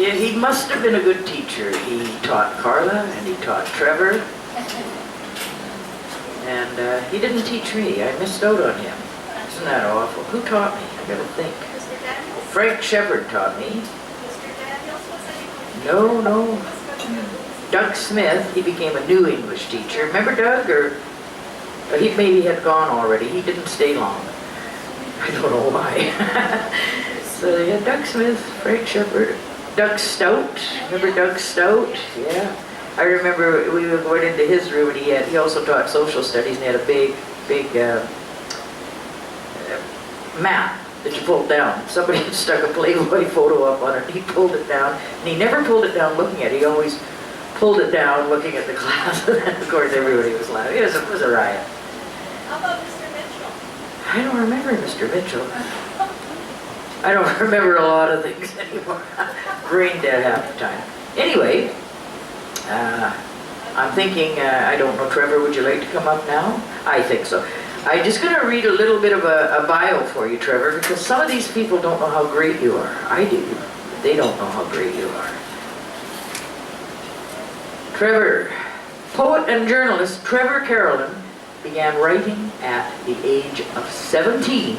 Yeah, he must have been a good teacher. He taught Carla and he taught Trevor. And he didn't teach me. I missed out on him. Isn't that awful? Who taught me? I gotta think. Mr. Daniels? Frank Shepard taught me. Mr. Daniels was anyone? No. Doug Smith, he became a new English teacher. Remember Doug? Or he maybe had gone already. He didn't stay long. I don't know why. So yeah, Doug Smith, Frank Shepard, Doug Stout. Remember Doug Stout? Yeah. I remember we were going into his room and he also taught social studies and he had a big map that you pulled down. Somebody had stuck a Playboy photo up on it and he pulled it down. And he never pulled it down looking at it. He always pulled it down looking at the class. And of course everybody was laughing. It was a riot. How about Mr. Mitchell? I don't remember Mr. Mitchell. I don't remember a lot of things anymore. Brain dead half the time. Anyway, I'm thinking, I don't know, Trevor, would you like to come up now? I think so. I'm just going to read a little bit of a bio for you, Trevor, because some of these people don't know how great you are. I do. But they don't know how great you are. Trevor, poet and journalist Trevor Carolan began writing at the age of 17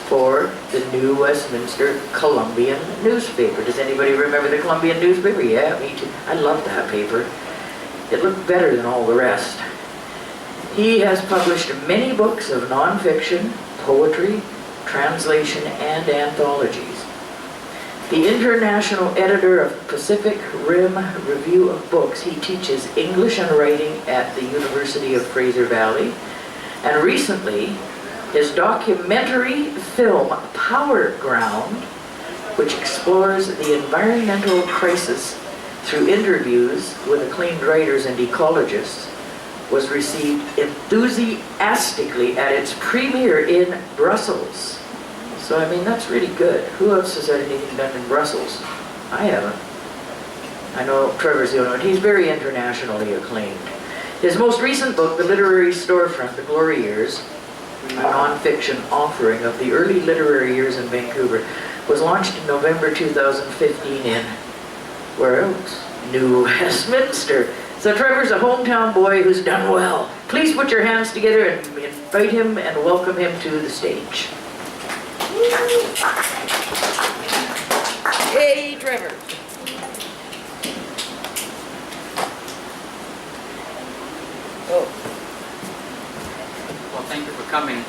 for the New Westminster Columbian newspaper. Does anybody remember the Columbian newspaper? Yeah, me too. I loved that paper. It looked better than all the rest. He has published many books of nonfiction, poetry, translation, and anthologies. The international editor of Pacific Rim Review of Books, he teaches English and writing at the University of Fraser Valley. And recently, his documentary film, Power Ground, which explores the environmental crisis through interviews with acclaimed writers and ecologists, was received enthusiastically at its premiere in Brussels. So, I mean, that's really good. Who else has had anything done in Brussels? I haven't. I know Trevor's the only one. He's very internationally acclaimed. His most recent book, The Literary Storefront, The Glory Years, a non-fiction offering of the early literary years in Vancouver, was launched in November 2015 in, where else? New Westminster. So Trevor's a hometown boy who's done well. Please put your hands together and invite him and welcome him to the stage. Hey, Trevor. Well, thank you for coming.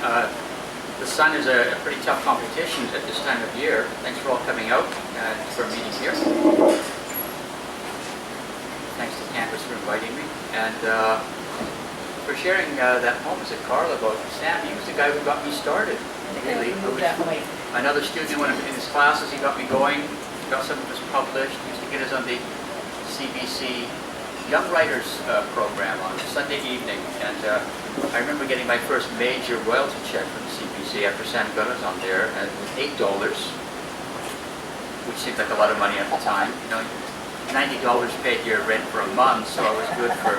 The sun is a pretty tough competition at this time of year. Thanks for all coming out for a meeting here. Thanks to Canvas for inviting me, and for sharing that poem at Carla about Sam. He was the guy who got me started. Really, another student in one of his classes, he got me going, got some of us published. He used to get us on the CBC Young Writers program on Sunday evening, and I remember getting my first major royalty check from the CBC after Sam got us on there, and it was $8, which seemed like a lot of money at the time. You know, $90 paid your rent for a month, so it was good for.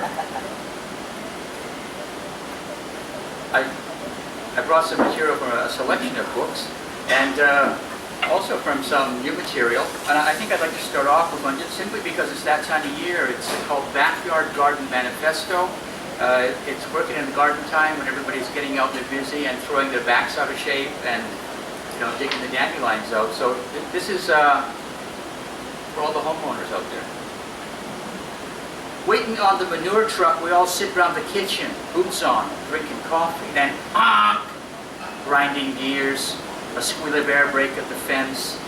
I brought some material from a selection of books, and also from some new material. And I think I'd like to start off with one just simply because it's that time of year. It's called Backyard Garden Manifesto. It's working in the garden time when everybody's getting out and they're busy and throwing their backs out of shape and digging the dandelions out. So this is for all the homeowners out there. Waiting on the manure truck, we all sit around the kitchen, boots on, drinking coffee, then grinding gears, a squeal of air brake at the fence.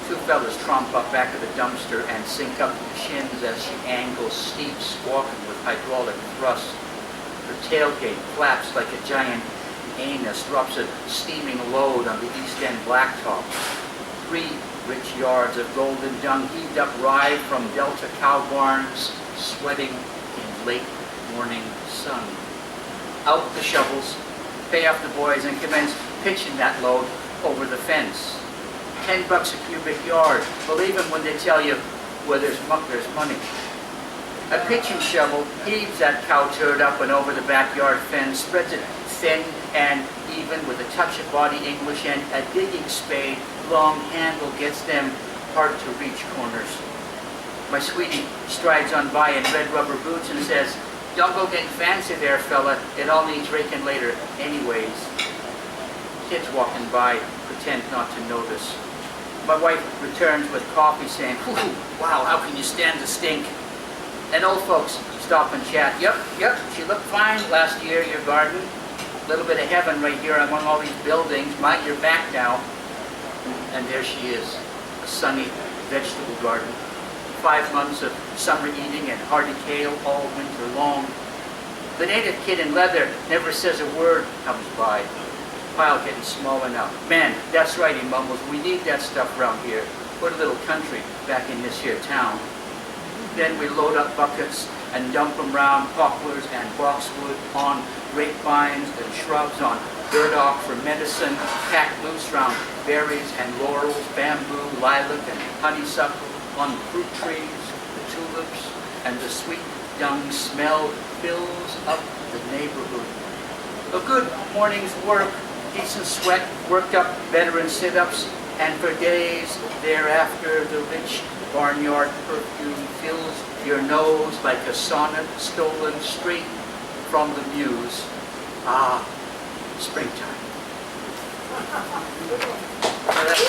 Two fellas tromp up back of the dumpster and sink up the shins as she angles steep, squawking with hydraulic thrust. Her tailgate flaps like a giant anus, drops a steaming load on the East End blacktop. 3 rich yards of golden dung heaved up rye from Delta cow barns, sweating in late morning sun. Out the shovels, pay off the boys, and commence pitching that load over the fence. $10 a cubic yard. Believe them when they tell you where there's muck, there's money. A pitching shovel heaves that cow turd up and over the backyard fence, spreads it thin and even with a touch of body English, and a digging spade, long handle, gets them hard to reach corners My sweetie strides on by in red rubber boots and says, "Don't go getting fancy there, fella. It all needs raking later anyways." Kids walking by pretend not to notice. My wife returns with coffee saying, "Whew, wow, how can you stand the stink?" And old folks stop and chat. Yep, she looked fine last year, your garden. A little bit of heaven right here among all these buildings. Mind your back now. And there she is, a sunny vegetable garden. 5 months of summer eating and hearty kale all winter long. The native kid in leather never says a word, comes by. Pile getting small enough. "Man, that's right," he mumbles. "We need that stuff around here. Put a little country back in this here town." Then we load up buckets and dump them round poplars and boxwood, on grapevines and shrubs, on burdock for medicine, packed loose round berries and laurels, bamboo, lilac and honeysuckle, on fruit trees, the tulips, and the sweet young smell fills up the neighborhood. A good morning's work, decent sweat, worked up veteran sit-ups, and for days thereafter the rich barnyard perfume fills your nose like a sonnet stolen straight from the muse. Ah, springtime.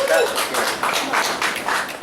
That's